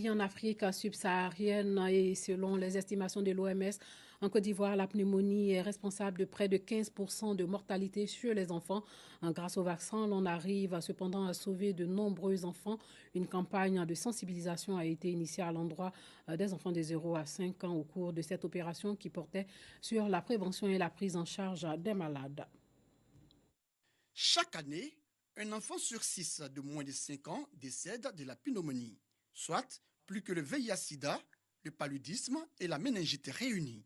vit en Afrique subsaharienne et selon les estimations de l'OMS, en Côte d'Ivoire, la pneumonie est responsable de près de 15% de mortalité chez les enfants. Grâce au vaccin, l'on arrive cependant à sauver de nombreux enfants. Une campagne de sensibilisation a été initiée à l'endroit des enfants de 0 à 5 ans au cours de cette opération qui portait sur la prévention et la prise en charge des malades. Chaque année, un enfant sur 6 de moins de 5 ans décède de la pneumonie, soit plus que le VIH-Sida, le paludisme et la méningite réunis.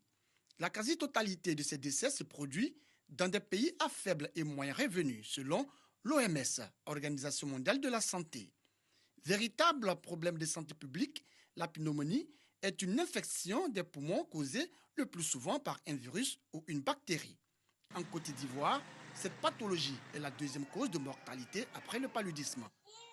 La quasi-totalité de ces décès se produit dans des pays à faible et moyen revenu, selon l'OMS, Organisation mondiale de la santé. Véritable problème de santé publique, la pneumonie est une infection des poumons causée le plus souvent par un virus ou une bactérie. En Côte d'Ivoire, cette pathologie est la deuxième cause de mortalité après le paludisme.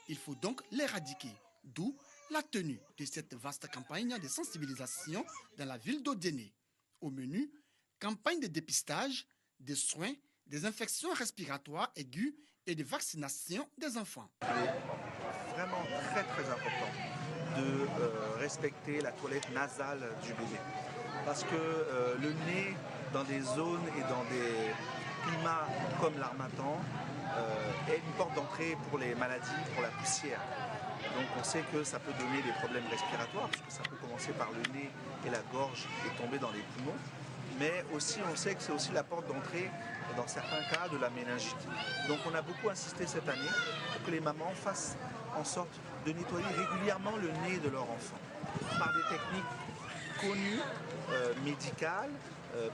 Il faut donc l'éradiquer, d'où la tenue de cette vaste campagne de sensibilisation dans la ville d'Odéné. Au menu, campagne de dépistage, de soins, des infections respiratoires aiguës et de vaccination des enfants. Vraiment très important de respecter la toilette nasale du bébé. Parce que le nez, dans des zones et dans des climats comme l'Harmattan, est une porte d'entrée pour les maladies, pour la poussière. Donc on sait que ça peut donner des problèmes respiratoires, parce que ça peut commencer par le nez et la gorge et tomber dans les poumons. Mais aussi on sait que c'est aussi la porte d'entrée, dans certains cas, de la méningite. Donc on a beaucoup insisté cette année pour que les mamans fassent en sorte de nettoyer régulièrement le nez de leur enfant par des techniques connues, médicales,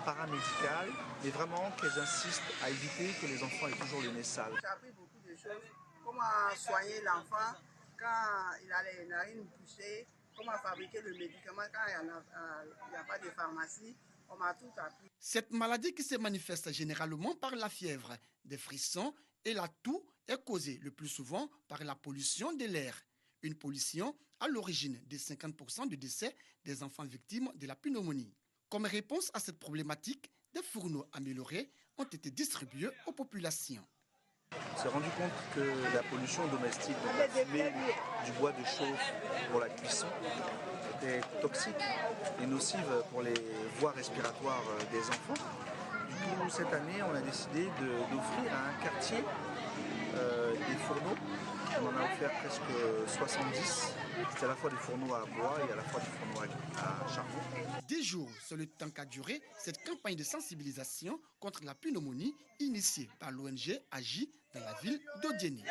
paramédicales, mais vraiment qu'elles insistent à éviter que les enfants aient toujours le nez sale. J'ai appris beaucoup de choses, comment soigner l'enfant quand il a les narines poussées, comment fabriquer le médicament quand il n'y a pas de pharmacie. On m'a tout appris. Cette maladie qui se manifeste généralement par la fièvre, des frissons et la toux est causée le plus souvent par la pollution de l'air. Une pollution à l'origine de 50% du décès des enfants victimes de la pneumonie. Comme réponse à cette problématique, des fourneaux améliorés ont été distribués aux populations. On s'est rendu compte que la pollution domestique, donc la fumée du bois de chauffe pour la cuisson, était toxique et nocive pour les voies respiratoires des enfants. Du coup, cette année, on a décidé d'offrir à un quartier des fourneaux. On en a offert presque 70. C'est à la fois des fourneaux à bois et à la fois des fourneaux à charbon. 10 jours, c'est le temps qu'a duré cette campagne de sensibilisation contre la pneumonie initiée par l'ONG Agi dans la ville d'Odéné.